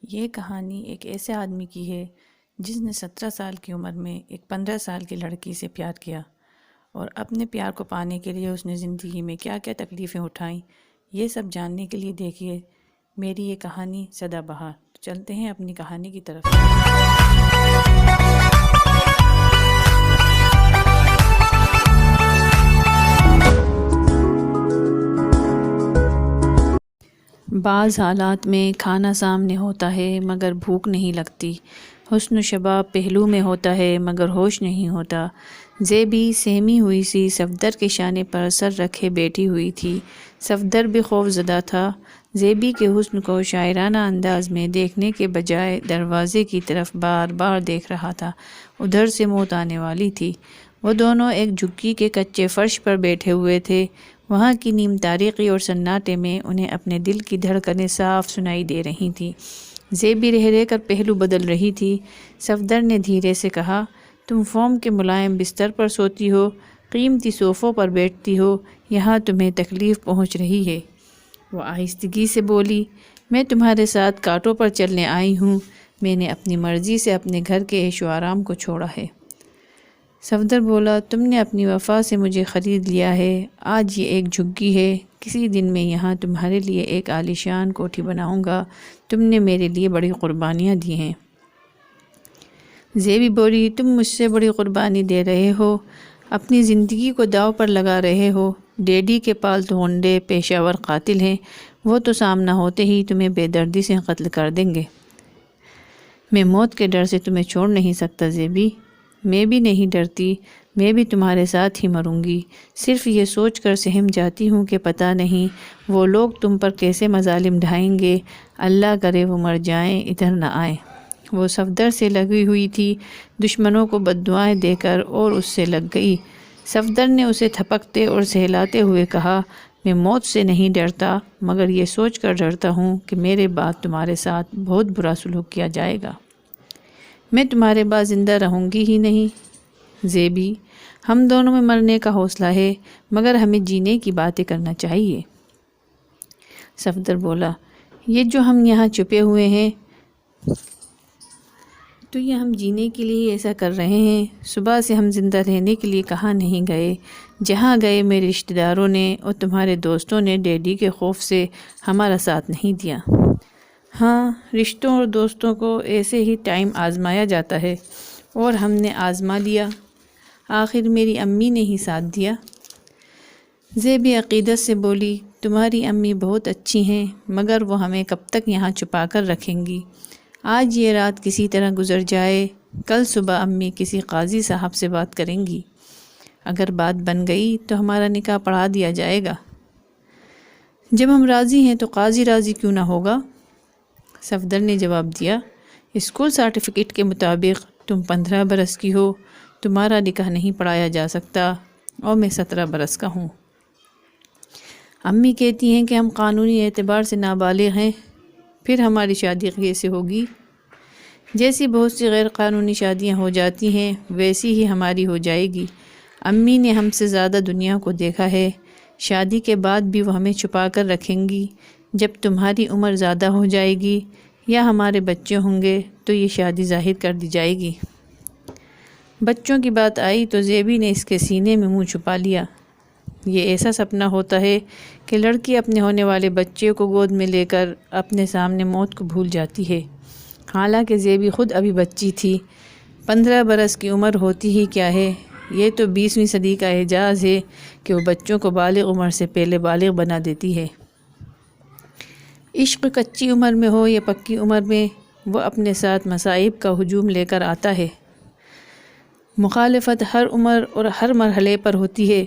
یہ کہانی ایک ایسے آدمی کی ہے جس نے 17 سال کی عمر میں ایک 15 سال کی لڑکی سے پیار کیا، اور اپنے پیار کو پانے کے لیے اس نے زندگی میں کیا کیا تکلیفیں اٹھائیں، یہ سب جاننے کے لیے دیکھیے میری یہ کہانی سدا بہار۔ تو چلتے ہیں اپنی کہانی کی طرف۔ بعض حالات میں کھانا سامنے ہوتا ہے مگر بھوک نہیں لگتی، حسن و شباب پہلو میں ہوتا ہے مگر ہوش نہیں ہوتا۔ زیبی سہمی ہوئی سی صفدر کے شانے پر سر رکھے بیٹھی ہوئی تھی۔ صفدر بھی خوف زدہ تھا۔ زیبی کے حسن کو شاعرانہ انداز میں دیکھنے کے بجائے دروازے کی طرف بار بار دیکھ رہا تھا، ادھر سے موت آنے والی تھی۔ وہ دونوں ایک جھگی کے کچے فرش پر بیٹھے ہوئے تھے، وہاں کی نیم تاریکی اور سناٹے میں انہیں اپنے دل کی دھڑکنیں صاف سنائی دے رہی تھیں۔ زیبی رہ رہ کر پہلو بدل رہی تھی۔ صفدر نے دھیرے سے کہا، تم فوم کے ملائم بستر پر سوتی ہو، قیمتی صوفوں پر بیٹھتی ہو، یہاں تمہیں تکلیف پہنچ رہی ہے۔ وہ آہستگی سے بولی، میں تمہارے ساتھ کانٹوں پر چلنے آئی ہوں، میں نے اپنی مرضی سے اپنے گھر کے عیش و آرام کو چھوڑا ہے۔ صفدر بولا، تم نے اپنی وفا سے مجھے خرید لیا ہے، آج یہ ایک جھگی ہے، کسی دن میں یہاں تمہارے لیے ایک عالیشان کوٹھی بناؤں گا، تم نے میرے لیے بڑی قربانیاں دی ہیں۔ زیبی بولی، تم مجھ سے بڑی قربانی دے رہے ہو، اپنی زندگی کو داؤ پر لگا رہے ہو۔ ڈیڈی کے پالتو غنڈے پیشہ ور قاتل ہیں، وہ تو سامنا ہوتے ہی تمہیں بے دردی سے قتل کر دیں گے۔ میں موت کے ڈر سے تمہیں چھوڑ نہیں سکتا زیبی، میں بھی نہیں ڈرتی، میں بھی تمہارے ساتھ ہی مروں گی۔ صرف یہ سوچ کر سہم جاتی ہوں کہ پتہ نہیں وہ لوگ تم پر کیسے مظالم ڈھائیں گے، اللہ کرے وہ مر جائیں، ادھر نہ آئیں۔ وہ صفدر سے لگی ہوئی تھی، دشمنوں کو بددعائیں دے کر اور اس سے لگ گئی۔ صفدر نے اسے تھپکتے اور سہلاتے ہوئے کہا، میں موت سے نہیں ڈرتا مگر یہ سوچ کر ڈرتا ہوں کہ میرے بعد تمہارے ساتھ بہت برا سلوک کیا جائے گا۔ میں تمہارے بعد زندہ رہوں گی ہی نہیں۔ زیبی، ہم دونوں میں مرنے کا حوصلہ ہے مگر ہمیں جینے کی باتیں کرنا چاہیے۔ صفدر بولا، یہ جو ہم یہاں چھپے ہوئے ہیں تو یہ ہم جینے کے لیے ایسا کر رہے ہیں۔ صبح سے ہم زندہ رہنے کے لیے کہاں نہیں گئے، جہاں گئے میرے رشتہ داروں نے اور تمہارے دوستوں نے ڈیڈی کے خوف سے ہمارا ساتھ نہیں دیا۔ ہاں، رشتوں اور دوستوں کو ایسے ہی ٹائم آزمایا جاتا ہے اور ہم نے آزما لیا، آخر میری امی نے ہی ساتھ دیا۔ زیبی عقیدت سے بولی، تمہاری امی بہت اچھی ہیں مگر وہ ہمیں کب تک یہاں چھپا کر رکھیں گی؟ آج یہ رات کسی طرح گزر جائے، کل صبح امی کسی قاضی صاحب سے بات کریں گی، اگر بات بن گئی تو ہمارا نکاح پڑھا دیا جائے گا۔ جب ہم راضی ہیں تو قاضی راضی کیوں نہ ہوگا؟ صفدر نے جواب دیا، اسکول سرٹیفکیٹ کے مطابق تم 15 برس کی ہو، تمہارا نکاح نہیں پڑھایا جا سکتا اور میں 17 برس کا ہوں۔ امی کہتی ہیں کہ ہم قانونی اعتبار سے نابالغ ہیں، پھر ہماری شادی کیسے ہوگی؟ جیسی بہت سی غیر قانونی شادیاں ہو جاتی ہیں ویسی ہی ہماری ہو جائے گی۔ امی نے ہم سے زیادہ دنیا کو دیکھا ہے، شادی کے بعد بھی وہ ہمیں چھپا کر رکھیں گی، جب تمہاری عمر زیادہ ہو جائے گی یا ہمارے بچے ہوں گے تو یہ شادی ظاہر کر دی جائے گی۔ بچوں کی بات آئی تو زیبی نے اس کے سینے میں منہ چھپا لیا۔ یہ ایسا سپنا ہوتا ہے کہ لڑکی اپنے ہونے والے بچے کو گود میں لے کر اپنے سامنے موت کو بھول جاتی ہے، حالانکہ زیبی خود ابھی بچی تھی۔ 15 برس کی عمر ہوتی ہی کیا ہے، یہ تو 20ویں صدی کا اعجاز ہے کہ وہ بچوں کو بالغ عمر سے پہلے بالغ بنا دیتی ہے۔ عشق کچی عمر میں ہو یا پکی عمر میں، وہ اپنے ساتھ مصائب کا ہجوم لے کر آتا ہے۔ مخالفت ہر عمر اور ہر مرحلے پر ہوتی ہے۔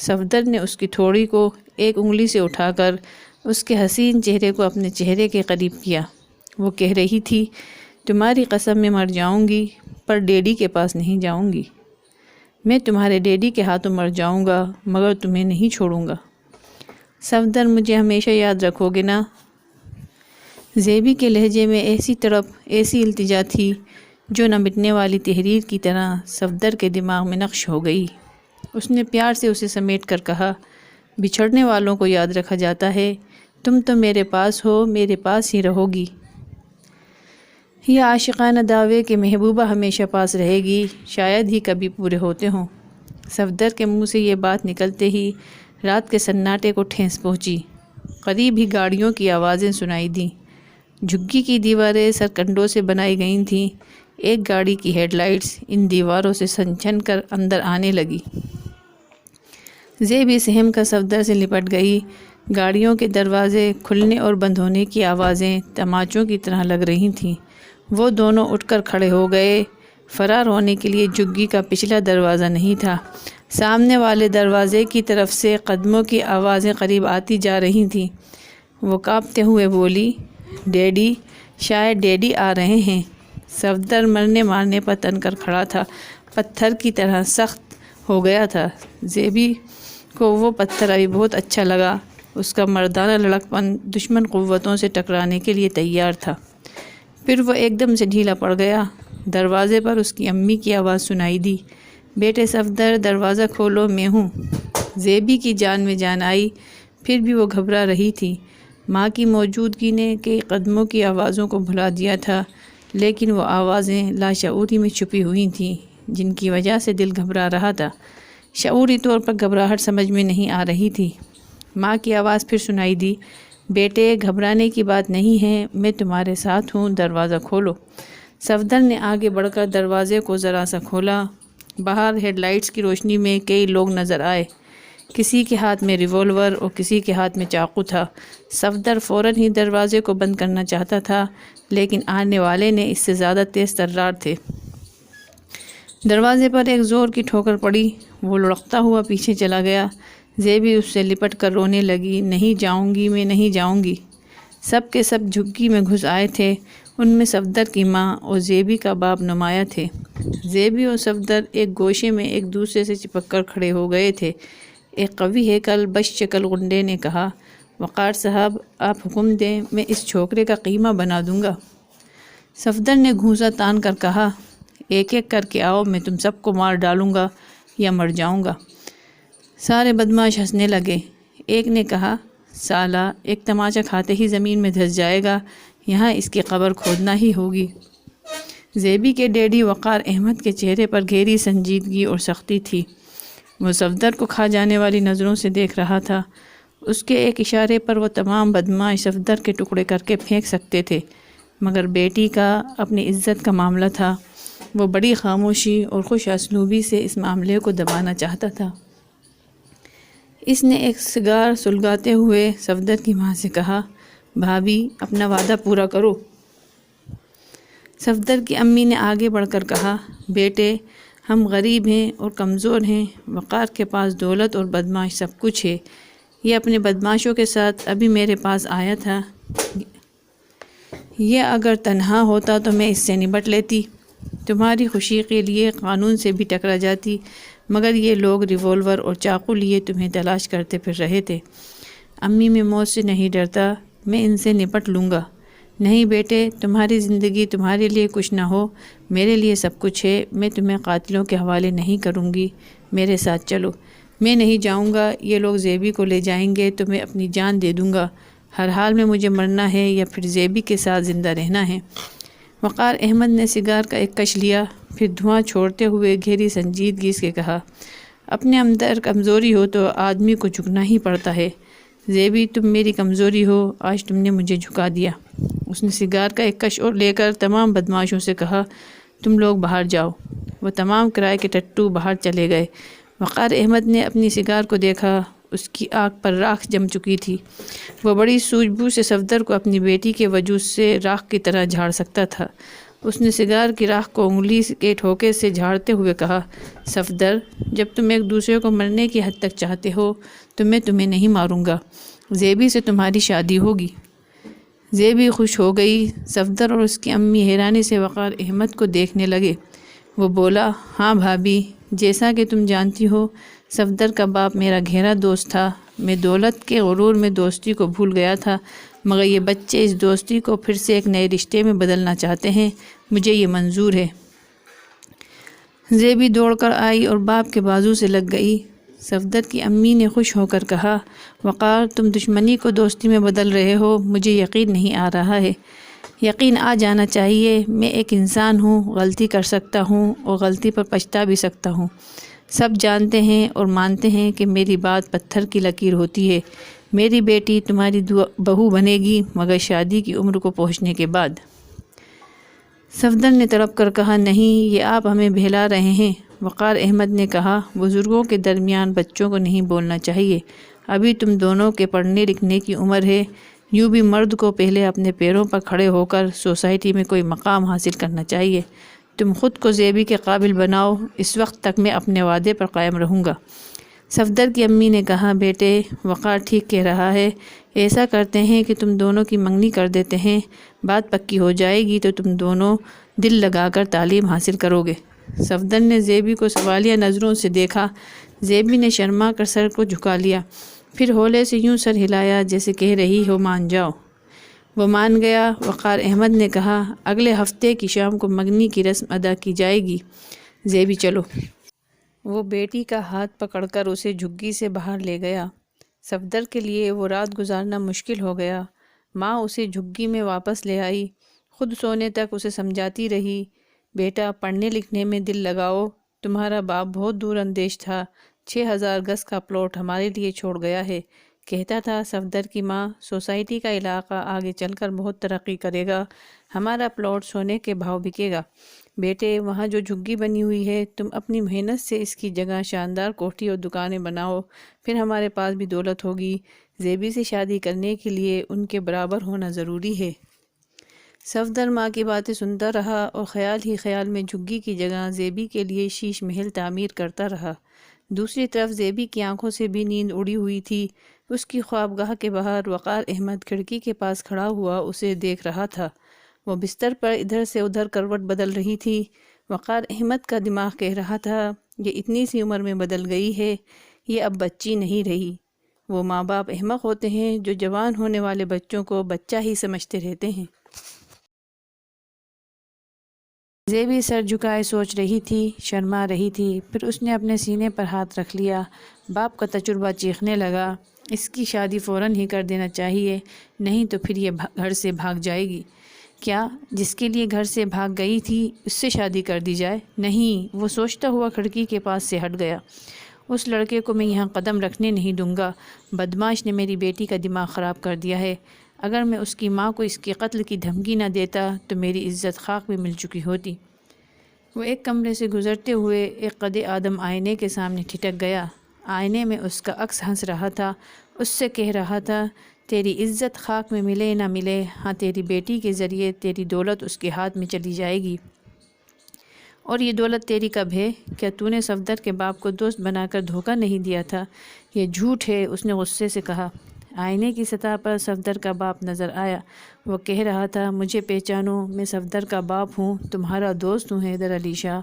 صفدر نے اس کی تھوڑی کو ایک انگلی سے اٹھا کر اس کے حسین چہرے کو اپنے چہرے کے قریب کیا۔ وہ کہہ رہی تھی، تمہاری قسم میں مر جاؤں گی پر ڈیڈی کے پاس نہیں جاؤں گی۔ میں تمہارے ڈیڈی کے ہاتھوں مر جاؤں گا مگر تمہیں نہیں چھوڑوں گا۔ صفدر، مجھے ہمیشہ یاد رکھو گے نا؟ زیبی کے لہجے میں ایسی تڑپ، ایسی التجا تھی جو نہ مٹنے والی تحریر کی طرح صفدر کے دماغ میں نقش ہو گئی۔ اس نے پیار سے اسے سمیٹ کر کہا، بچھڑنے والوں کو یاد رکھا جاتا ہے، تم تو میرے پاس ہو، میرے پاس ہی رہو گی۔ یہ عاشقانہ دعوے کہ محبوبہ ہمیشہ پاس رہے گی شاید ہی کبھی پورے ہوتے ہوں۔ صفدر کے منہ سے یہ بات نکلتے ہی رات کے سناٹے کو ٹھیس پہنچی۔ قریب ہی گاڑیوں کی آوازیں سنائی دیں۔ جھگی کی دیواریں سرکنڈوں سے بنائی گئی تھیں۔ ایک گاڑی کی ہیڈ لائٹس ان دیواروں سے سنچن کر اندر آنے لگی۔ زیبی سہم کا صفدر سے لپٹ گئی۔ گاڑیوں کے دروازے کھلنے اور بند ہونے کی آوازیں تماچوں کی طرح لگ رہی تھیں۔ وہ دونوں اٹھ کر کھڑے ہو گئے۔ فرار ہونے کے لیے جھگی کا پچھلا دروازہ نہیں تھا۔ سامنے والے دروازے کی طرف سے قدموں کی آوازیں قریب آتی جا رہی تھیں۔ وہ کانپتے ہوئے بولی، ڈیڈی، شاید ڈیڈی آ رہے ہیں۔ صفدر مرنے مارنے پر تن کر کھڑا تھا، پتھر کی طرح سخت ہو گیا تھا۔ زیبی کو وہ پتھر ابھی بہت اچھا لگا۔ اس کا مردانہ لڑکپن دشمن قوتوں سے ٹکرانے کے لیے تیار تھا۔ پھر وہ ایک دم سے ڈھیلا پڑ گیا۔ دروازے پر اس کی امی کی آواز سنائی دی، بیٹے صفدر، دروازہ کھولو، میں ہوں۔ زیبی کی جان میں جان آئی، پھر بھی وہ گھبرا رہی تھی۔ ماں کی موجودگی نے کئی قدموں کی آوازوں کو بھلا دیا تھا، لیکن وہ آوازیں لاشعوری میں چھپی ہوئی تھیں جن کی وجہ سے دل گھبرا رہا تھا۔ شعوری طور پر گھبراہٹ سمجھ میں نہیں آ رہی تھی۔ ماں کی آواز پھر سنائی دی، بیٹے گھبرانے کی بات نہیں ہے، میں تمہارے ساتھ ہوں، دروازہ کھولو۔ صفدر نے آگے بڑھ کر دروازے کو ذرا سا کھولا۔ باہر ہیڈ لائٹس کی روشنی میں کئی لوگ نظر آئے۔ کسی کے ہاتھ میں ریوالور اور کسی کے ہاتھ میں چاقو تھا۔ صفدر فوراً ہی دروازے کو بند کرنا چاہتا تھا، لیکن آنے والے نے اس سے زیادہ تیز ترار تھے۔ دروازے پر ایک زور کی ٹھوکر پڑی۔ وہ لڑکتا ہوا پیچھے چلا گیا۔ زیبی اس سے لپٹ کر رونے لگی، نہیں جاؤں گی، میں نہیں جاؤں گی۔ سب کے سب جھگی میں گھس آئے تھے۔ ان میں صفدر کی ماں اور زیبی کا باپ نمایاں تھے۔ زیبی اور صفدر ایک گوشے میں ایک دوسرے سے چپک کر کھڑے ہو گئے تھے۔ ایک قوی ہیکل بش شکل غنڈے نے کہا، وقار صاحب، آپ حکم دیں، میں اس چھوکرے کا قیمہ بنا دوں گا۔ صفدر نے گھونسا تان کر کہا، ایک ایک کر کے آؤ، میں تم سب کو مار ڈالوں گا یا مر جاؤں گا۔ سارے بدماش ہنسنے لگے۔ ایک نے کہا، سالہ، ایک تماچا کھاتے ہی زمین میں دھس جائے گا، یہاں اس کی قبر کھودنا ہی ہوگی۔ زیبی کے ڈیڈی وقار احمد کے چہرے پر گہری سنجیدگی اور سختی تھی۔ وہ صفدر کو کھا جانے والی نظروں سے دیکھ رہا تھا۔ اس کے ایک اشارے پر وہ تمام بدماش صفدر کے ٹکڑے کر کے پھینک سکتے تھے، مگر بیٹی کا، اپنی عزت کا معاملہ تھا۔ وہ بڑی خاموشی اور خوش اسلوبی سے اس معاملے کو دبانا چاہتا تھا۔ اس نے ایک سگار سلگاتے ہوئے صفدر کی ماں سے کہا، بھابھی، اپنا وعدہ پورا کرو۔ صفدر کی امی نے آگے بڑھ کر کہا، بیٹے، ہم غریب ہیں اور کمزور ہیں، وقار کے پاس دولت اور بدماش سب کچھ ہے۔ یہ اپنے بدماشوں کے ساتھ ابھی میرے پاس آیا تھا۔ یہ اگر تنہا ہوتا تو میں اس سے نبٹ لیتی، تمہاری خوشی کے لیے قانون سے بھی ٹکرا جاتی، مگر یہ لوگ ریوالور اور چاقو لیے تمہیں تلاش کرتے پھر رہے تھے۔ امی، میں موت سے نہیں ڈرتا، میں ان سے نپٹ لوں گا۔ نہیں بیٹے، تمہاری زندگی تمہارے لیے کچھ نہ ہو، میرے لیے سب کچھ ہے۔ میں تمہیں قاتلوں کے حوالے نہیں کروں گی، میرے ساتھ چلو۔ میں نہیں جاؤں گا، یہ لوگ زیبی کو لے جائیں گے تو میں اپنی جان دے دوں گا۔ ہر حال میں مجھے مرنا ہے یا پھر زیبی کے ساتھ زندہ رہنا ہے۔ وقار احمد نے سگار کا ایک کش لیا، پھر دھواں چھوڑتے ہوئے گہری سنجیدگی سے کہا، اپنے اندر کمزوری ہو تو آدمی کو جھکنا ہی پڑتا ہے۔ زیبی، تم میری کمزوری ہو، آج تم نے مجھے جھکا دیا۔ اس نے سگار کا ایک کش اور لے کر تمام بدماشوں سے کہا، تم لوگ باہر جاؤ۔ وہ تمام کرائے کے ٹٹو باہر چلے گئے۔ وقار احمد نے اپنی سگار کو دیکھا، اس کی آنکھ پر راکھ جم چکی تھی۔ وہ بڑی سوجھ بوجھ سے صفدر کو اپنی بیٹی کے وجود سے راکھ کی طرح جھاڑ سکتا تھا۔ اس نے سگار کی راکھ کو انگلی کے ٹھوکے سے جھاڑتے ہوئے کہا، صفدر، جب تم ایک دوسرے کو مرنے کی حد تک چاہتے ہو تو میں تمہیں نہیں ماروں گا، زیبی سے تمہاری شادی ہوگی۔ زیبی خوش ہو گئی۔ صفدر اور اس کی امی حیرانی سے وقار احمد کو دیکھنے لگے۔ وہ بولا، ہاں بھابھی، جیسا کہ تم جانتی ہو، صفدر کا باپ میرا گہرا دوست تھا۔ میں دولت کے غرور میں دوستی کو بھول گیا تھا، مگر یہ بچے اس دوستی کو پھر سے ایک نئے رشتے میں بدلنا چاہتے ہیں، مجھے یہ منظور ہے۔ زیبی دوڑ کر آئی اور باپ کے بازو سے لگ گئی۔ صفدر کی امی نے خوش ہو کر کہا، وقار، تم دشمنی کو دوستی میں بدل رہے ہو، مجھے یقین نہیں آ رہا ہے۔ یقین آ جانا چاہیے میں ایک انسان ہوں، غلطی کر سکتا ہوں اور غلطی پر پچھتا بھی سکتا ہوں۔ سب جانتے ہیں اور مانتے ہیں کہ میری بات پتھر کی لکیر ہوتی ہے۔ میری بیٹی تمہاری بہو بنے گی مگر شادی کی عمر کو پہنچنے کے بعد۔ صفدر نے تڑپ کر کہا، نہیں، یہ آپ ہمیں بہلا رہے ہیں۔ وقار احمد نے کہا، بزرگوں کے درمیان بچوں کو نہیں بولنا چاہیے، ابھی تم دونوں کے پڑھنے لکھنے کی عمر ہے۔ یوں بھی مرد کو پہلے اپنے پیروں پر کھڑے ہو کر سوسائٹی میں کوئی مقام حاصل کرنا چاہیے۔ تم خود کو زیبی کے قابل بناؤ، اس وقت تک میں اپنے وعدے پر قائم رہوں گا۔ صفدر کی امی نے کہا، بیٹے، وقار ٹھیک کہہ رہا ہے، ایسا کرتے ہیں کہ تم دونوں کی منگنی کر دیتے ہیں، بات پکی ہو جائے گی تو تم دونوں دل لگا کر تعلیم حاصل کرو گے۔ صفدر نے زیبی کو سوالیہ نظروں سے دیکھا۔ زیبی نے شرما کر سر کو جھکا لیا، پھر ہولے سے یوں سر ہلایا جیسے کہہ رہی ہو مان جاؤ۔ وہ مان گیا۔ وقار احمد نے کہا، اگلے ہفتے کی شام کو منگنی کی رسم ادا کی جائے گی، زیبی چلو۔ وہ بیٹی کا ہاتھ پکڑ کر اسے جھگی سے باہر لے گیا۔ صفدر کے لیے وہ رات گزارنا مشکل ہو گیا۔ ماں اسے جھگی میں واپس لے آئی، خود سونے تک اسے سمجھاتی رہی، بیٹا پڑھنے لکھنے میں دل لگاؤ، تمہارا باپ بہت دور اندیش تھا، 6000 گز کا پلاٹ ہمارے لیے چھوڑ گیا ہے، کہتا تھا صفدر کی ماں، سوسائٹی کا علاقہ آگے چل کر بہت ترقی کرے گا، ہمارا پلاٹ سونے کے بھاؤ بکے گا۔ بیٹے، وہاں جو جھگی بنی ہوئی ہے، تم اپنی محنت سے اس کی جگہ شاندار کوٹھی اور دکانیں بناؤ، پھر ہمارے پاس بھی دولت ہوگی۔ زیبی سے شادی کرنے کے لیے ان کے برابر ہونا ضروری ہے۔ صفدر ماں کی باتیں سنتا رہا اور خیال ہی خیال میں جھگی کی جگہ زیبی کے لیے شیش محل تعمیر کرتا رہا۔ دوسری طرف زیبی کی آنکھوں سے بھی نیند اڑی ہوئی تھی۔ اس کی خوابگاہ کے باہر وقار احمد کھڑکی کے پاس کھڑا ہوا اسے دیکھ رہا تھا۔ وہ بستر پر ادھر سے ادھر کروٹ بدل رہی تھی۔ وقار احمد کا دماغ کہہ رہا تھا، یہ اتنی سی عمر میں بدل گئی ہے، یہ اب بچی نہیں رہی۔ وہ ماں باپ احمق ہوتے ہیں جو جوان ہونے والے بچوں کو بچہ ہی سمجھتے رہتے ہیں۔ زیبی سر جھکائے سوچ رہی تھی، شرما رہی تھی، پھر اس نے اپنے سینے پر ہاتھ رکھ لیا۔ باپ کا تجربہ چیخنے لگا، اس کی شادی فوراً ہی کر دینا چاہیے، نہیں تو پھر یہ گھر سے بھاگ جائے گی۔ کیا جس کے لیے گھر سے بھاگ گئی تھی اس سے شادی کر دی جائے؟ نہیں، وہ سوچتا ہوا کھڑکی کے پاس سے ہٹ گیا۔ اس لڑکے کو میں یہاں قدم رکھنے نہیں دوں گا، بدماش نے میری بیٹی کا دماغ خراب کر دیا ہے۔ اگر میں اس کی ماں کو اس کے قتل کی دھمکی نہ دیتا تو میری عزت خاک میں مل چکی ہوتی۔ وہ ایک کمرے سے گزرتے ہوئے ایک قد آدم آئینے کے سامنے ٹھٹک گیا۔ آئینے میں اس کا عکس ہنس رہا تھا، اس سے کہہ رہا تھا، تیری عزت خاک میں ملے نہ ملے، ہاں تیری بیٹی کے ذریعے تیری دولت اس کے ہاتھ میں چلی جائے گی۔ اور یہ دولت تیری کب ہے؟ کیا تو نے صفدر کے باپ کو دوست بنا کر دھوکہ نہیں دیا تھا؟ یہ جھوٹ ہے، اس نے غصے سے کہا۔ آئینے کی سطح پر صفدر کا باپ نظر آیا۔ وہ کہہ رہا تھا، مجھے پہچانو، میں صفدر کا باپ ہوں، تمہارا دوست ہوں حیدر علی شاہ۔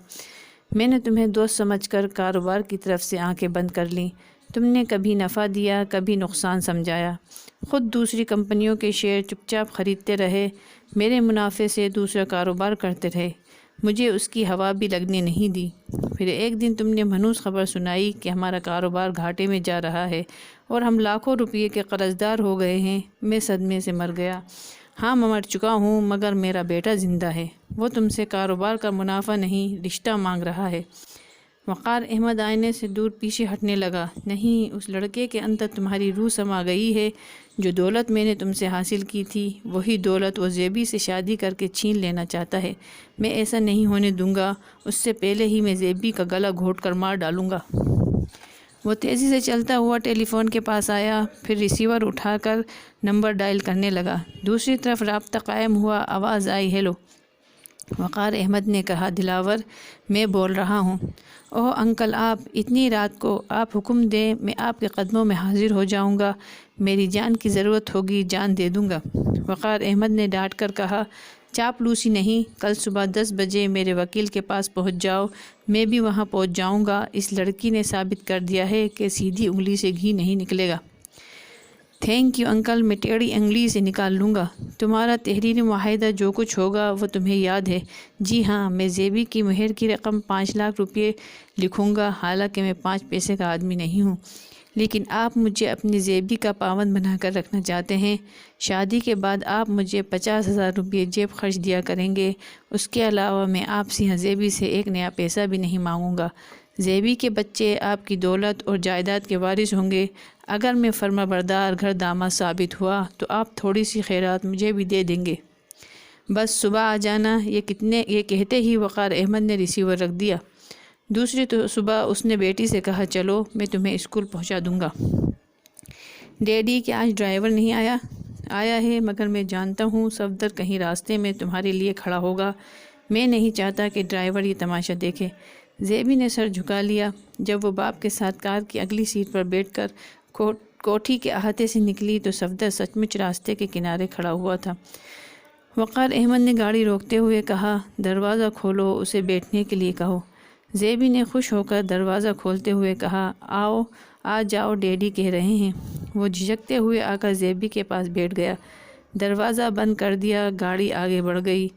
میں نے تمہیں دوست سمجھ کر کاروبار کی طرف سے آنکھیں بند کر لیں۔ تم نے کبھی نفع دیا، کبھی نقصان سمجھایا، خود دوسری کمپنیوں کے شیئر چپ چاپ خریدتے رہے، میرے منافع سے دوسرا کاروبار کرتے رہے، مجھے اس کی ہوا بھی لگنے نہیں دی۔ پھر ایک دن تم نے منحوس خبر سنائی کہ ہمارا کاروبار گھاٹے میں جا رہا ہے اور ہم لاکھوں روپے کے قرض دار ہو گئے ہیں۔ میں صدمے سے مر گیا۔ ہاں، میں مر چکا ہوں، مگر میرا بیٹا زندہ ہے، وہ تم سے کاروبار کا منافع نہیں، رشتہ مانگ رہا ہے۔ وقار احمد آئینے سے دور پیچھے ہٹنے لگا۔ نہیں، اس لڑکے کے اندر تمہاری روح سما گئی ہے۔ جو دولت میں نے تم سے حاصل کی تھی، وہی دولت وہ زیبی سے شادی کر کے چھین لینا چاہتا ہے۔ میں ایسا نہیں ہونے دوں گا، اس سے پہلے ہی میں زیبی کا گلا گھونٹ کر مار ڈالوں گا۔ وہ تیزی سے چلتا ہوا ٹیلی فون کے پاس آیا، پھر ریسیور اٹھا کر نمبر ڈائل کرنے لگا۔ دوسری طرف رابطہ قائم ہوا، آواز آئی، ہیلو۔ وقار احمد نے کہا، دلاور، میں بول رہا ہوں۔ اوہ انکل، آپ اتنی رات کو؟ آپ حکم دیں، میں آپ کے قدموں میں حاضر ہو جاؤں گا، میری جان کی ضرورت ہوگی، جان دے دوں گا۔ وقار احمد نے ڈانٹ کر کہا، چاپلوسی نہیں، کل صبح 10 بجے میرے وکیل کے پاس پہنچ جاؤ، میں بھی وہاں پہنچ جاؤں گا۔ اس لڑکی نے ثابت کر دیا ہے کہ سیدھی انگلی سے گھی نہیں نکلے گا۔ تھینک یو انکل، میں ٹیڑھی انگلی سے نکال لوں گا۔ تمہارا تحریری معاہدہ جو کچھ ہوگا وہ تمہیں یاد ہے؟ جی ہاں، میں زیبی کی مہر کی رقم 5 لاکھ روپے لکھوں گا، حالانکہ میں 5 پیسے کا آدمی نہیں ہوں، لیکن آپ مجھے اپنی زیبی کا پابند بنا کر رکھنا چاہتے ہیں۔ شادی کے بعد آپ مجھے 50,000 روپے جیب خرچ دیا کریں گے، اس کے علاوہ میں آپ سے زیبی سے ایک نیا پیسہ بھی نہیں مانگوں گا۔ زیبی کے بچے آپ کی دولت اور جائیداد کے وارث ہوں گے۔ اگر میں فرما بردار گھر داماد ثابت ہوا تو آپ تھوڑی سی خیرات مجھے بھی دے دیں گے۔ بس صبح آ جانا۔ یہ کہتے ہی وقار احمد نے ریسیور رکھ دیا۔ دوسری تو صبح اس نے بیٹی سے کہا، چلو میں تمہیں اسکول پہنچا دوں گا۔ ڈیڈی کہ آج ڈرائیور نہیں آیا ہے، مگر میں جانتا ہوں صفدر کہیں راستے میں تمہارے لیے کھڑا ہوگا۔ میں نہیں چاہتا کہ ڈرائیور یہ تماشا دیکھے۔ زیبی نے سر جھکا لیا۔ جب وہ باپ کے ساتھ کار کی اگلی سیٹ پر بیٹھ کر کوٹھی کے احاطے سے نکلی تو صفدر سچ مچ راستے کے کنارے کھڑا ہوا تھا۔ وقار احمد نے گاڑی روکتے ہوئے کہا، دروازہ کھولو، اسے بیٹھنے کے لیے کہو۔ زیبی نے خوش ہو کر دروازہ کھولتے ہوئے کہا، آ جاؤ، ڈیڈی کہہ رہے ہیں۔ وہ جھجکتے ہوئے آ کر زیبی کے پاس بیٹھ گیا۔ دروازہ بند کر دیا، گاڑی آگے بڑھ گئی۔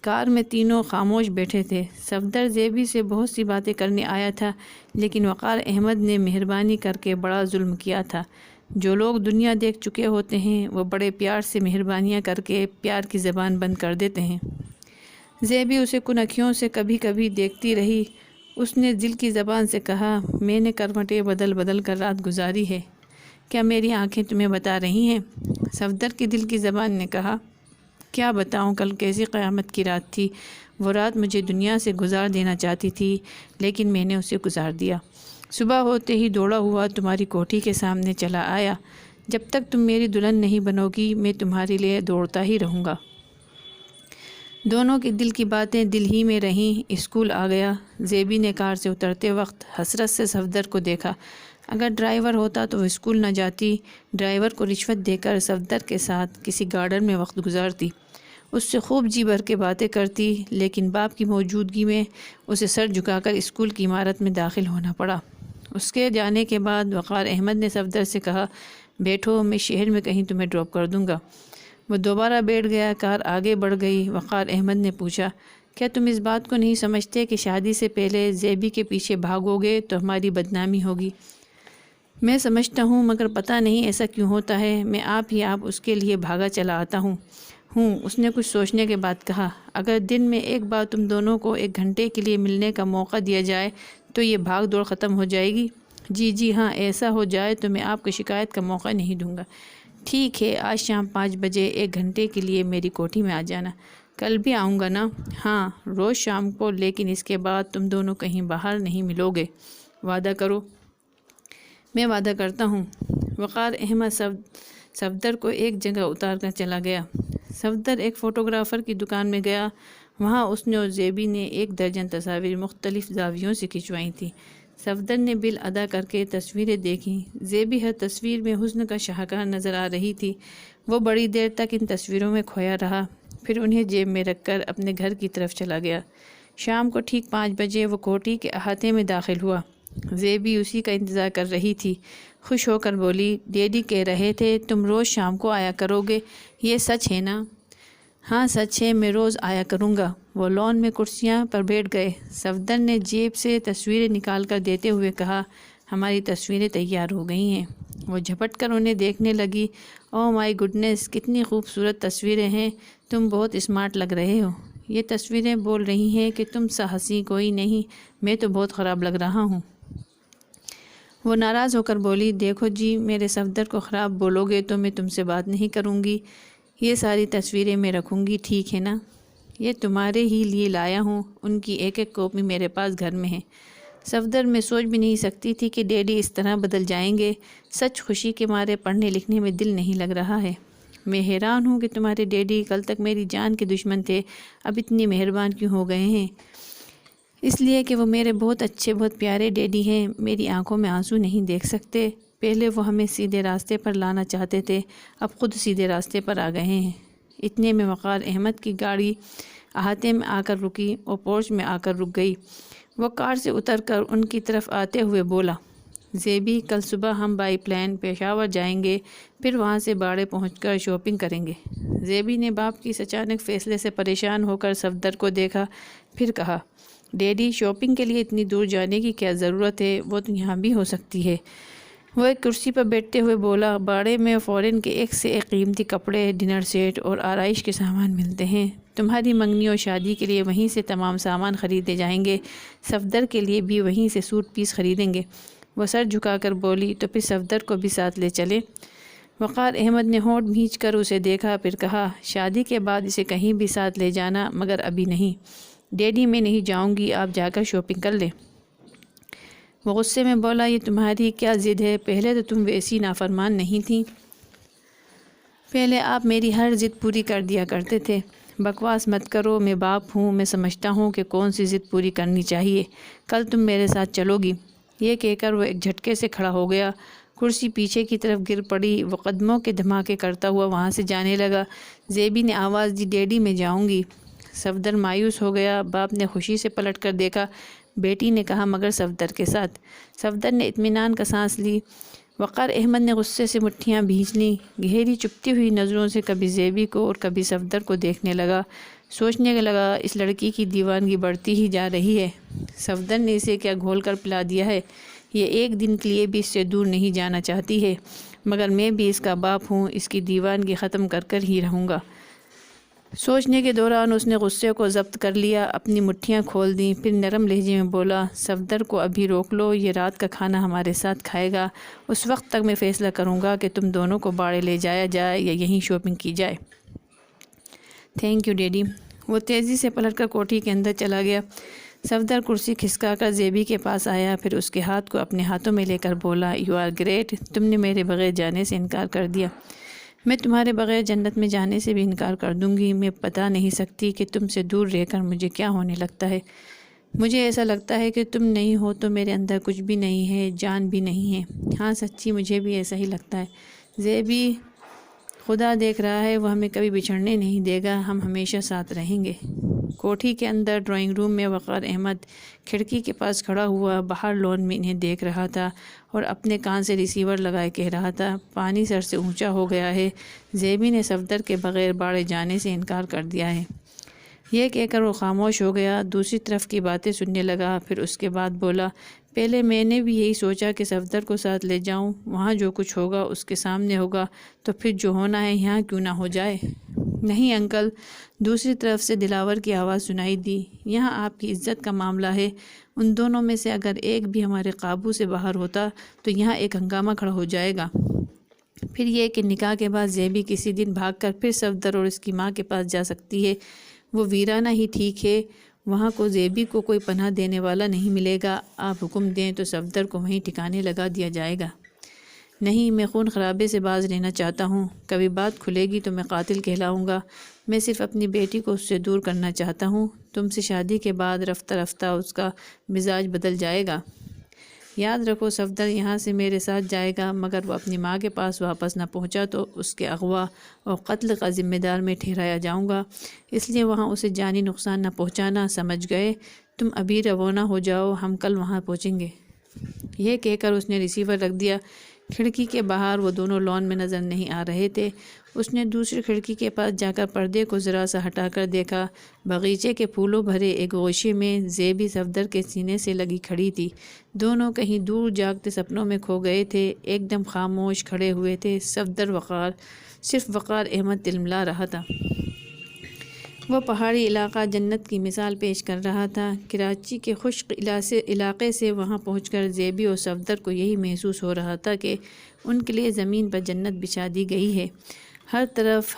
کار میں تینوں خاموش بیٹھے تھے۔ صفدر زیبی سے بہت سی باتیں کرنے آیا تھا، لیکن وقار احمد نے مہربانی کر کے بڑا ظلم کیا تھا۔ جو لوگ دنیا دیکھ چکے ہوتے ہیں وہ بڑے پیار سے مہربانیاں کر کے پیار کی زبان بند کر دیتے ہیں۔ زیبی اسے کن اکھیوں سے کبھی کبھی دیکھتی رہی۔ اس نے دل کی زبان سے کہا، میں نے کروٹیں بدل بدل کر رات گزاری ہے، کیا میری آنکھیں تمہیں بتا رہی ہیں؟ صفدر کی دل کی زبان نے کہا، کیا بتاؤں، کل کیسی قیامت کی رات تھی۔ وہ رات مجھے دنیا سے گزار دینا چاہتی تھی، لیکن میں نے اسے گزار دیا۔ صبح ہوتے ہی دوڑا ہوا تمہاری کوٹھی کے سامنے چلا آیا۔ جب تک تم میری دلہن نہیں بنو گی میں تمہارے لیے دوڑتا ہی رہوں گا۔ دونوں کے دل کی باتیں دل ہی میں رہیں۔ اسکول آ گیا۔ زیبی نے کار سے اترتے وقت حسرت سے صفدر کو دیکھا۔ اگر ڈرائیور ہوتا تو وہ اسکول نہ جاتی، ڈرائیور کو رشوت دے کر صفدر کے ساتھ کسی گارڈن میں وقت گزارتی، اس سے خوب جی بھر کے باتیں کرتی، لیکن باپ کی موجودگی میں اسے سر جھکا کر اسکول کی عمارت میں داخل ہونا پڑا۔ اس کے جانے کے بعد وقار احمد نے صفدر سے کہا، بیٹھو، میں شہر میں کہیں تمہیں ڈراپ کر دوں گا۔ وہ دوبارہ بیٹھ گیا۔ کار آگے بڑھ گئی۔ وقار احمد نے پوچھا، کیا تم اس بات کو نہیں سمجھتے کہ شادی سے پہلے زیبی کے پیچھے بھاگو گے تو ہماری بدنامی ہوگی؟ میں سمجھتا ہوں، مگر پتہ نہیں ایسا کیوں ہوتا ہے۔ میں آپ اس کے لیے بھاگا چلا آتا ہوں۔ اس نے کچھ سوچنے کے بعد کہا، اگر دن میں ایک بار تم دونوں کو 1 گھنٹے کے لیے ملنے کا موقع دیا جائے تو یہ بھاگ دوڑ ختم ہو جائے گی۔ جی ہاں، ایسا ہو جائے تو میں آپ کو شکایت کا موقع نہیں دوں گا۔ ٹھیک ہے، آج شام 5 بجے 1 گھنٹے کے لیے میری کوٹھی میں آ جانا۔ کل بھی آؤں گا نا؟ ہاں، روز شام کو، لیکن اس کے بعد تم دونوں کہیں باہر نہیں ملو گے۔ وعدہ کرو۔ میں وعدہ کرتا ہوں۔ وقار احمد صفدر کو ایک جگہ اتار کر چلا گیا۔ صفدر ایک فوٹوگرافر کی دکان میں گیا۔ وہاں اس نے اور زیبی نے 1 درجن تصاویر مختلف زاویوں سے کھنچوائی تھیں۔ صفدر نے بل ادا کر کے تصویریں دیکھیں۔ زیبی ہر تصویر میں حسن کا شاہکار نظر آ رہی تھی۔ وہ بڑی دیر تک ان تصویروں میں کھویا رہا، پھر انہیں جیب میں رکھ کر اپنے گھر کی طرف چلا گیا۔ شام کو ٹھیک 5 بجے وہ کوٹھی کے احاطے میں داخل ہوا۔ زیبی اسی کا انتظار کر رہی تھی۔ خوش ہو کر بولی، ڈیڈی کہہ رہے تھے تم روز شام کو آیا کرو گے، یہ سچ ہے نا؟ ہاں سچ ہے، میں روز آیا کروں گا۔ وہ لان میں کرسیاں پر بیٹھ گئے۔ صفدر نے جیب سے تصویریں نکال کر دیتے ہوئے کہا، ہماری تصویریں تیار ہو گئی ہیں۔ وہ جھپٹ کر انہیں دیکھنے لگی۔ اوہ مائی گڈنس، کتنی خوبصورت تصویریں ہیں، تم بہت اسمارٹ لگ رہے ہو۔ یہ تصویریں بول رہی ہیں کہ تم سا حسین کوئی نہیں، میں تو بہت خراب لگ رہا ہوں۔ وہ ناراض ہو کر بولی، دیکھو جی، میرے صفدر کو خراب بولو گے تو میں تم سے بات نہیں کروں گی۔ یہ ساری تصویریں میں رکھوں گی، ٹھیک ہے نا؟ یہ تمہارے ہی لیے لایا ہوں، ان کی ایک کاپی میرے پاس گھر میں ہے۔ صفدر میں سوچ بھی نہیں سکتی تھی کہ ڈیڈی اس طرح بدل جائیں گے۔ سچ خوشی کے مارے پڑھنے لکھنے میں دل نہیں لگ رہا ہے۔ میں حیران ہوں کہ تمہارے ڈیڈی کل تک میری جان کے دشمن تھے، اب اتنے مہربان کیوں ہو گئے ہیں؟ اس لیے کہ وہ میرے بہت اچھے بہت پیارے ڈیڈی ہیں۔ میری آنکھوں میں آنسو نہیں دیکھ سکتے۔ پہلے وہ ہمیں سیدھے راستے پر لانا چاہتے تھے، اب خود سیدھے راستے پر آ گئے ہیں۔ اتنے میں وقار احمد کی گاڑی احاطے میں آ کر رکی اور پورچ میں آ کر رک گئی۔ وہ کار سے اتر کر ان کی طرف آتے ہوئے بولا، زیبی، کل صبح ہم بائی پلین پشاور جائیں گے، پھر وہاں سے باڑے پہنچ کر شاپنگ کریں گے۔ زیبی نے باپ کی اس اچانک فیصلے سے پریشان ہو کر صفدر کو دیکھا، پھر کہا، ڈیڈی، شاپنگ کے لیے اتنی دور جانے کی کیا ضرورت ہے؟ وہ تو یہاں بھی ہو سکتی ہے۔ وہ ایک کرسی پر بیٹھتے ہوئے بولا، باڑے میں فورن کے ایک سے ایک قیمتی کپڑے، ڈنر سیٹ اور آرائش کے سامان ملتے ہیں۔ تمہاری منگنی اور شادی کے لیے وہیں سے تمام سامان خریدے جائیں گے، صفدر کے لیے بھی وہیں سے سوٹ پیس خریدیں گے۔ وہ سر جھکا کر بولی، تو پھر صفدر کو بھی ساتھ لے چلیں؟ وقار احمد نے ہونٹ بھینچ کر اسے دیکھا، پھر کہا، شادی کے بعد اسے کہیں بھی ساتھ لے جانا، مگر ابھی نہیں۔ ڈیڈی میں نہیں جاؤں گی، آپ جا کر شاپنگ کر لیں۔ وہ غصے میں بولا، یہ تمہاری کیا ضد ہے؟ پہلے تو تم ویسی نافرمان نہیں تھیں، پہلے آپ میری ہر ضد پوری کر دیا کرتے تھے۔ بکواس مت کرو، میں باپ ہوں، میں سمجھتا ہوں کہ کون سی ضد پوری کرنی چاہیے۔ کل تم میرے ساتھ چلو گی؟ یہ کہہ کر وہ ایک جھٹکے سے کھڑا ہو گیا، کرسی پیچھے کی طرف گر پڑی، وہ قدموں کے دھماکے کرتا ہوا وہاں سے جانے لگا۔ زیبی نے آواز دی، ڈیڈی میں جاؤں گی۔ صفدر مایوس ہو گیا۔ باپ نے خوشی سے پلٹ کر دیکھا، بیٹی نے کہا، مگر صفدر کے ساتھ؟ صفدر نے اطمینان کا سانس لی۔ وقار احمد نے غصے سے مٹھیاں بھینچ لیں، گہری چپتی ہوئی نظروں سے کبھی زیبی کو اور کبھی صفدر کو دیکھنے لگا۔ سوچنے لگا، اس لڑکی کی دیوانگی بڑھتی ہی جا رہی ہے۔ صفدر نے اسے کیا گھول کر پلا دیا ہے؟ یہ ایک دن کے لیے بھی اس سے دور نہیں جانا چاہتی ہے، مگر میں بھی اس کا باپ ہوں، اس کی دیوانگی ختم کر کر ہی رہوں گا۔ سوچنے کے دوران اس نے غصے کو ضبط کر لیا، اپنی مٹھیاں کھول دیں، پھر نرم لہجے میں بولا، صفدر کو ابھی روک لو، یہ رات کا کھانا ہمارے ساتھ کھائے گا، اس وقت تک میں فیصلہ کروں گا کہ تم دونوں کو باڑے لے جایا جائے یا یہیں شاپنگ کی جائے۔ Thank you daddy. وہ تیزی سے پلٹ کر کوٹھی کے اندر چلا گیا۔ صفدر کرسی کھسکا کر زیبی کے پاس آیا، پھر اس کے ہاتھ کو اپنے ہاتھوں میں لے کر بولا، یو آر گریٹ، تم نے میرے بغیر جانے سے انکار کر دیا۔ میں تمہارے بغیر جنت میں جانے سے بھی انکار کر دوں گی۔ میں بتا نہیں سکتی کہ تم سے دور رہ کر مجھے کیا ہونے لگتا ہے۔ مجھے ایسا لگتا ہے کہ تم نہیں ہو تو میرے اندر کچھ بھی نہیں ہے، جان بھی نہیں ہے۔ ہاں سچی مجھے بھی ایسا ہی لگتا ہے زیبی، خدا دیکھ رہا ہے، وہ ہمیں کبھی بچھڑنے نہیں دے گا، ہم ہمیشہ ساتھ رہیں گے۔ کوٹھی کے اندر ڈرائنگ روم میں وقار احمد کھڑکی کے پاس کھڑا ہوا باہر لون میں انہیں دیکھ رہا تھا اور اپنے کان سے ریسیور لگائے کہہ رہا تھا، پانی سر سے اونچا ہو گیا ہے، زیبی نے صفدر کے بغیر باڑے جانے سے انکار کر دیا ہے۔ یہ کہہ کر وہ خاموش ہو گیا، دوسری طرف کی باتیں سننے لگا، پھر اس کے بعد بولا، پہلے میں نے بھی یہی سوچا کہ صفدر کو ساتھ لے جاؤں، وہاں جو کچھ ہوگا اس کے سامنے ہوگا، تو پھر جو ہونا ہے یہاں کیوں نہ ہو جائے۔ نہیں انکل، دوسری طرف سے دلاور کی آواز سنائی دی، یہاں آپ کی عزت کا معاملہ ہے، ان دونوں میں سے اگر ایک بھی ہمارے قابو سے باہر ہوتا تو یہاں ایک ہنگامہ کھڑا ہو جائے گا۔ پھر یہ کہ نکاح کے بعد زیبی کسی دن بھاگ کر پھر صفدر اور اس کی ماں کے پاس جا سکتی ہے، وہ ویرانہ ہی ٹھیک ہے، وہاں کو زیبی کو کوئی پناہ دینے والا نہیں ملے گا، آپ حکم دیں تو صفدر کو وہیں ٹھکانے لگا دیا جائے گا۔ نہیں، میں خون خرابے سے باز رہنا چاہتا ہوں، کبھی بات کھلے گی تو میں قاتل کہلاؤں گا، میں صرف اپنی بیٹی کو اس سے دور کرنا چاہتا ہوں، تم سے شادی کے بعد رفتہ رفتہ اس کا مزاج بدل جائے گا۔ یاد رکھو صفدر یہاں سے میرے ساتھ جائے گا، مگر وہ اپنی ماں کے پاس واپس نہ پہنچا تو اس کے اغوا اور قتل کا ذمہ دار میں ٹھہرایا جاؤں گا، اس لیے وہاں اسے جانی نقصان نہ پہنچانا، سمجھ گئے؟ تم ابھی روانہ ہو جاؤ، ہم کل وہاں پہنچیں گے۔ یہ کہہ کر اس نے ریسیور رکھ دیا۔ کھڑکی کے باہر وہ دونوں لان میں نظر نہیں آ رہے تھے۔ اس نے دوسری کھڑکی کے پاس جا کر پردے کو ذرا سا ہٹا کر دیکھا، باغیچے کے پھولوں بھرے ایک گوشے میں زیبی صفدر کے سینے سے لگی کھڑی تھی، دونوں کہیں دور جاگتے سپنوں میں کھو گئے تھے، ایک دم خاموش کھڑے ہوئے تھے۔ صفدر وقار، صرف وقار احمد تلملا رہا تھا۔ وہ پہاڑی علاقہ جنت کی مثال پیش کر رہا تھا۔ کراچی کے خشک علاقے سے وہاں پہنچ کر زیبی اور صفدر کو یہی محسوس ہو رہا تھا کہ ان کے لیے زمین پر جنت بچھا دی گئی ہے، ہر طرف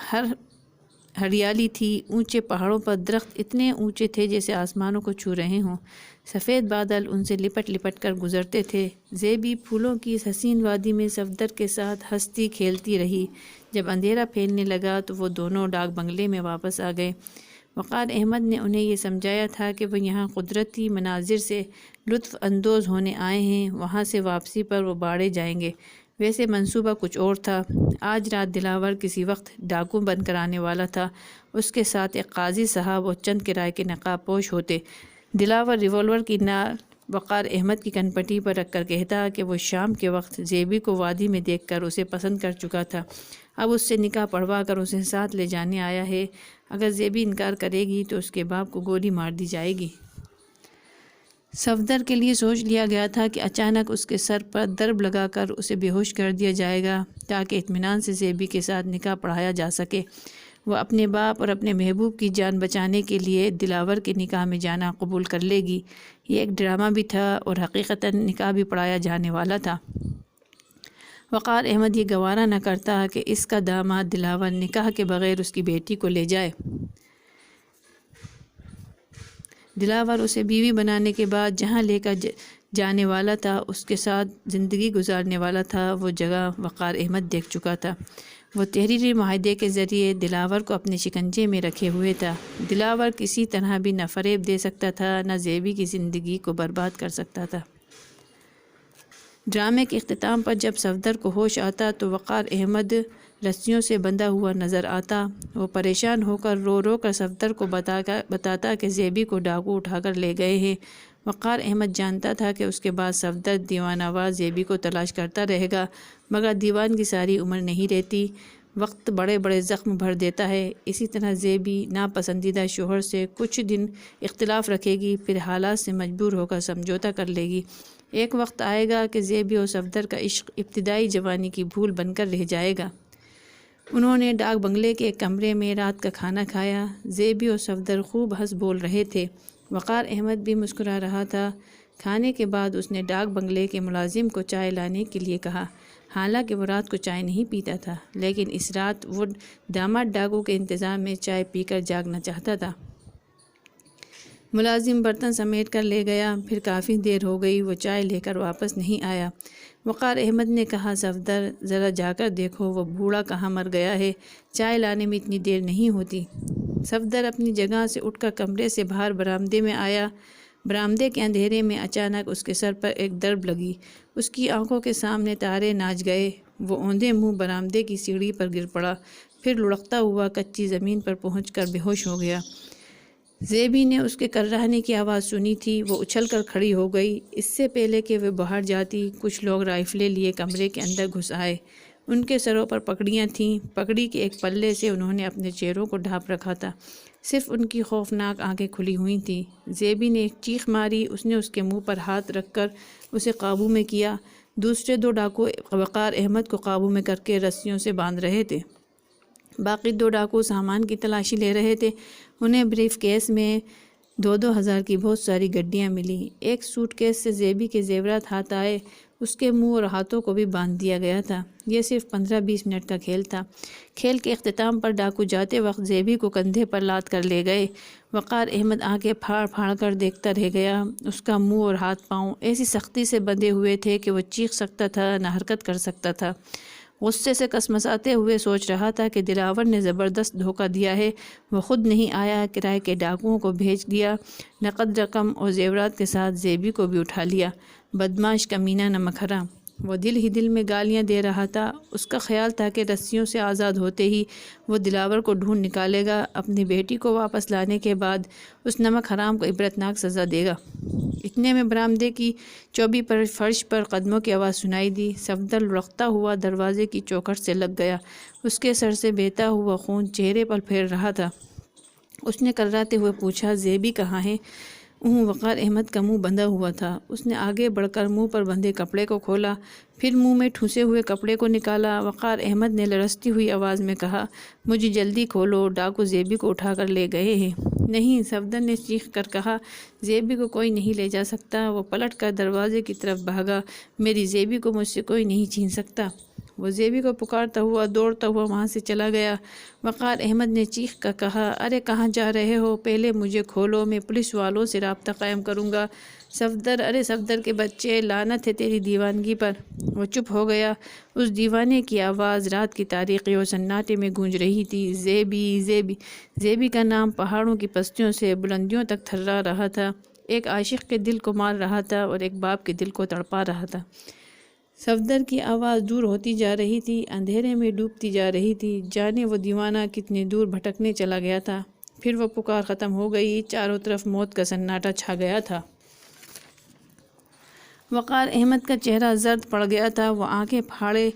ہریالی تھی، اونچے پہاڑوں پر درخت اتنے اونچے تھے جیسے آسمانوں کو چھو رہے ہوں، سفید بادل ان سے لپٹ لپٹ کر گزرتے تھے۔ زیبی پھولوں کی اس حسین وادی میں صفدر کے ساتھ ہنستی کھیلتی رہی۔ جب اندھیرا پھیلنے لگا تو وہ دونوں ڈاک بنگلے میں واپس آ گئے۔ وقار احمد نے انہیں یہ سمجھایا تھا کہ وہ یہاں قدرتی مناظر سے لطف اندوز ہونے آئے ہیں، وہاں سے واپسی پر وہ باڑے جائیں گے۔ ویسے منصوبہ کچھ اور تھا۔ آج رات دلاور کسی وقت ڈاکو بن کر آنے والا تھا، اس کے ساتھ ایک قاضی صاحب اور چند کرائے کے نقاب پوش ہوتے۔ دلاور ریوالور کی نال وقار احمد کی کنپٹی پر رکھ کر کہتا کہ وہ شام کے وقت زیبی کو وادی میں دیکھ کر اسے پسند کر چکا تھا، اب اس سے نکاح پڑھوا کر اسے ساتھ لے جانے آیا ہے، اگر زیبی انکار کرے گی تو اس کے باپ کو گولی مار دی جائے گی۔ صفدر کے لیے سوچ لیا گیا تھا کہ اچانک اس کے سر پر ضرب لگا کر اسے بے ہوش کر دیا جائے گا تاکہ اطمینان سے زیبی کے ساتھ نکاح پڑھایا جا سکے۔ وہ اپنے باپ اور اپنے محبوب کی جان بچانے کے لیے دلاور کے نکاح میں جانا قبول کر لے گی۔ یہ ایک ڈرامہ بھی تھا اور حقیقتاً نکاح بھی پڑھایا جانے والا تھا۔ وقار احمد یہ گوارا نہ کرتا کہ اس کا داماد دلاور نکاح کے بغیر اس کی بیٹی کو لے جائے۔ دلاور اسے بیوی بنانے کے بعد جہاں لے کر جانے والا تھا، اس کے ساتھ زندگی گزارنے والا تھا، وہ جگہ وقار احمد دیکھ چکا تھا۔ وہ تحریری معاہدے کے ذریعے دلاور کو اپنے شکنجے میں رکھے ہوئے تھا۔ دلاور کسی طرح بھی نہ فریب دے سکتا تھا، نہ زیبی کی زندگی کو برباد کر سکتا تھا۔ ڈرامے کے اختتام پر جب صفدر کو ہوش آتا تو وقار احمد رسیوں سے بندھا ہوا نظر آتا۔ وہ پریشان ہو کر رو رو کر صفدر کو بتاتا کہ زیبی کو ڈاکو اٹھا کر لے گئے ہیں۔ وقار احمد جانتا تھا کہ اس کے بعد صفدر دیوانہ وار زیبی کو تلاش کرتا رہے گا، مگر دیوان کی ساری عمر نہیں رہتی، وقت بڑے بڑے زخم بھر دیتا ہے۔ اسی طرح زیبی ناپسندیدہ شوہر سے کچھ دن اختلاف رکھے گی، پھر حالات سے مجبور ہو کر سمجھوتا کر لے گی۔ ایک وقت آئے گا کہ زیبی اور صفدر کا عشق ابتدائی جوانی کی بھول بن کر رہ جائے گا۔ انہوں نے ڈاک بنگلے کے ایک کمرے میں رات کا کھانا کھایا۔ زیبی اور صفدر خوب ہنس بول رہے تھے، وقار احمد بھی مسکرا رہا تھا۔ کھانے کے بعد اس نے ڈاک بنگلے کے ملازم کو چائے لانے کے لیے کہا، حالانکہ وہ رات کو چائے نہیں پیتا تھا، لیکن اس رات وہ داماد ڈاکو کے انتظام میں چائے پی کر جاگنا چاہتا تھا۔ ملازم برتن سمیٹ کر لے گیا، پھر کافی دیر ہو گئی، وہ چائے لے کر واپس نہیں آیا۔ وقار احمد نے کہا، صفدر ذرا جا کر دیکھو وہ بوڑھا کہاں مر گیا ہے، چائے لانے میں اتنی دیر نہیں ہوتی۔ صفدر اپنی جگہ سے اٹھ کر کمرے سے باہر برآمدے میں آیا۔ برآمدے کے اندھیرے میں اچانک اس کے سر پر ایک ضرب لگی، اس کی آنکھوں کے سامنے تارے ناچ گئے، وہ اوندھے منہ برآمدے کی سیڑھی پر گر پڑا، پھر لڑکتا ہوا کچی زمین پر پہنچ کر بے ہوش ہو گیا۔ زیبی نے اس کے کرہنے کی آواز سنی تھی، وہ اچھل کر کھڑی ہو گئی۔ اس سے پہلے کہ وہ باہر جاتی، کچھ لوگ رائفلیں لیے کمرے کے اندر گھس آئے۔ ان کے سروں پر پگڑیاں تھیں، پگڑی کے ایک پلے سے انہوں نے اپنے چہروں کو ڈھانپ رکھا تھا، صرف ان کی خوفناک آنکھیں کھلی ہوئی تھیں۔ زیبی نے ایک چیخ ماری، اس نے اس کے منہ پر ہاتھ رکھ کر اسے قابو میں کیا۔ دوسرے دو ڈاکو وقار احمد کو قابو میں کر کے رسیوں سے باندھ رہے تھے۔ باقی دو ڈاکو سامان کی تلاشی لے رہے تھے۔ انہیں بریف کیس میں 2,000 کی بہت ساری گڈیاں ملیں۔ ایک سوٹ کیس سے زیبی کے زیورات ہاتھ آئے، اس کے منہ اور ہاتھوں کو بھی باندھ دیا گیا تھا۔ یہ صرف 15-20 منٹ کا کھیل تھا۔ کھیل کے اختتام پر ڈاکو جاتے وقت زیبی کو کندھے پر لاد کر لے گئے۔ وقار احمد آنکھیں پھاڑ پھاڑ کر دیکھتا رہ گیا۔ اس کا منہ اور ہاتھ پاؤں ایسی سختی سے بندھے ہوئے تھے کہ وہ چیخ سکتا تھا نہ حرکت کر سکتا تھا۔ غصے سے کسمساتے ہوئے سوچ رہا تھا کہ دلاور نے زبردست دھوکہ دیا ہے، وہ خود نہیں آیا، کرائے کے ڈاکوؤں کو بھیج دیا، نقد رقم اور زیورات کے ساتھ زیبی کو بھی اٹھا لیا۔ بدماش کمینہ نمک حرام! وہ دل ہی دل میں گالیاں دے رہا تھا۔ اس کا خیال تھا کہ رسیوں سے آزاد ہوتے ہی وہ دلاور کو ڈھونڈ نکالے گا، اپنی بیٹی کو واپس لانے کے بعد اس نمک حرام کو عبرتناک سزا دے گا۔ اتنے میں برآمدے کی چوبی پر فرش پر قدموں کی آواز سنائی دی۔ صفدر لڑکتا ہوا دروازے کی چوکھٹ سے لگ گیا، اس کے سر سے بہتا ہوا خون چہرے پر پھیر رہا تھا۔ اس نے کرراتے ہوئے پوچھا، زیبی کہاں ہے؟ وقار احمد کا منہ بندھا ہوا تھا۔ اس نے آگے بڑھ کر منہ پر بندھے کپڑے کو کھولا، پھر منہ میں ٹھوسے ہوئے کپڑے کو نکالا۔ وقار احمد نے لرزتی ہوئی آواز میں کہا، مجھے جلدی کھولو، ڈاکو زیبی کو اٹھا کر لے گئے ہیں۔ نہیں، صفدر نے چیخ کر کہا، زیبی کو کوئی نہیں لے جا سکتا۔ وہ پلٹ کر دروازے کی طرف بھاگا، میری زیبی کو مجھ سے کوئی نہیں چھین سکتا۔ وہ زیبی کو پکارتا ہوا دوڑتا ہوا وہاں سے چلا گیا۔ وقار احمد نے چیخ کر کہا، ارے کہاں جا رہے ہو؟ پہلے مجھے کھولو، میں پولیس والوں سے رابطہ قائم کروں گا۔ صفدر، ارے صفدر کے بچے، لعنت ہے تیری دیوانگی پر۔ وہ چپ ہو گیا۔ اس دیوانے کی آواز رات کی تاریکی اور سناٹے میں گونج رہی تھی، زیبی، زیبی۔ زیبی کا نام پہاڑوں کی پستیوں سے بلندیوں تک تھرا رہا تھا، ایک عاشق کے دل کو مار رہا تھا اور ایک باپ کے دل کو تڑپا رہا تھا۔ صفدر کی آواز دور ہوتی جا رہی تھی، اندھیرے میں ڈوبتی جا رہی تھی، جانے وہ دیوانہ کتنے دور بھٹکنے چلا گیا تھا۔ پھر وہ پکار ختم ہو گئی، چاروں طرف موت کا سناٹا چھا گیا تھا۔ وقار احمد کا چہرہ زرد پڑ گیا تھا، وہ آنکھیں پھاڑے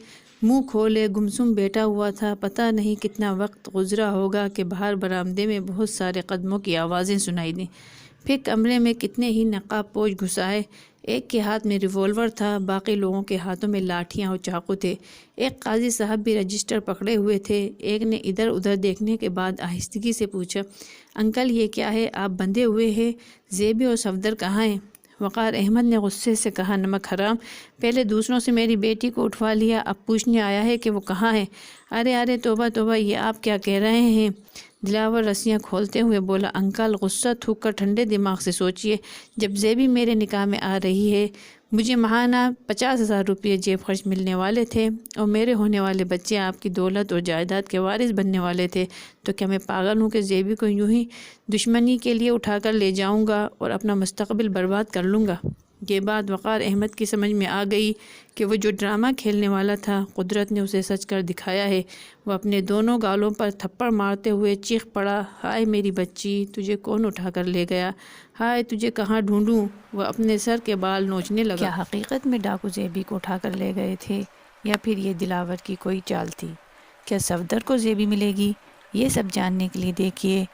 منہ کھولے گمسم بیٹھا ہوا تھا۔ پتہ نہیں کتنا وقت گزرا ہوگا کہ باہر برآمدے میں بہت سارے قدموں کی آوازیں سنائی دیں، پھر کمرے میں کتنے ہی نقاب پوش گھسائے۔ ایک کے ہاتھ میں ریوالور تھا، باقی لوگوں کے ہاتھوں میں لاٹھیاں اور چاقو تھے۔ ایک قاضی صاحب بھی رجسٹر پکڑے ہوئے تھے۔ ایک نے ادھر ادھر دیکھنے کے بعد آہستگی سے پوچھا، انکل یہ کیا ہے؟ آپ بندھے ہوئے ہیں، زیبی اور صفدر کہاں ہیں؟ وقار احمد نے غصے سے کہا، نمک حرام، پہلے دوسروں سے میری بیٹی کو اٹھوا لیا، اب پوچھنے آیا ہے کہ وہ کہاں ہے؟ ارے توبہ توبہ، یہ آپ کیا کہہ رہے ہیں؟ دلاور رسیاں کھولتے ہوئے بولا، انکل غصہ تھوک کر ٹھنڈے دماغ سے سوچئے، جب زیبی میرے نکاح میں آ رہی ہے، مجھے ماہانہ 50,000 روپے جیب خرچ ملنے والے تھے اور میرے ہونے والے بچے آپ کی دولت اور جائیداد کے وارث بننے والے تھے، تو کیا میں پاگل ہوں کہ زیبی کو یوں ہی دشمنی کے لیے اٹھا کر لے جاؤں گا اور اپنا مستقبل برباد کر لوں گا؟ یہ بات وقار احمد کی سمجھ میں آ گئی کہ وہ جو ڈرامہ کھیلنے والا تھا قدرت نے اسے سچ کر دکھایا ہے۔ وہ اپنے دونوں گالوں پر تھپڑ مارتے ہوئے چیخ پڑا، ہائے میری بچی، تجھے کون اٹھا کر لے گیا؟ ہائے تجھے کہاں ڈھونڈوں؟ وہ اپنے سر کے بال نوچنے لگا۔ کیا حقیقت میں ڈاکو زیبی کو اٹھا کر لے گئے تھے یا پھر یہ دلاور کی کوئی چال تھی؟ کیا صفدر کو زیبی ملے گی؟ یہ سب جاننے کے لیے دیکھیے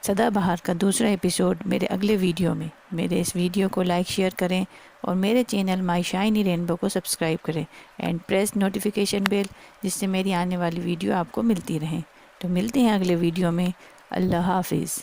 سدا بہار کا دوسرا ایپیسوڈ میرے اگلے ویڈیو میں۔ میرے اس ویڈیو کو لائک شیئر کریں اور میرے چینل مائی شائنی رینبو کو سبسکرائب کریں اینڈ پریس نوٹیفیکیشن بیل، جس سے میری آنے والی ویڈیو آپ کو ملتی رہیں۔ تو ملتے ہیں اگلے ویڈیو میں۔ اللہ حافظ۔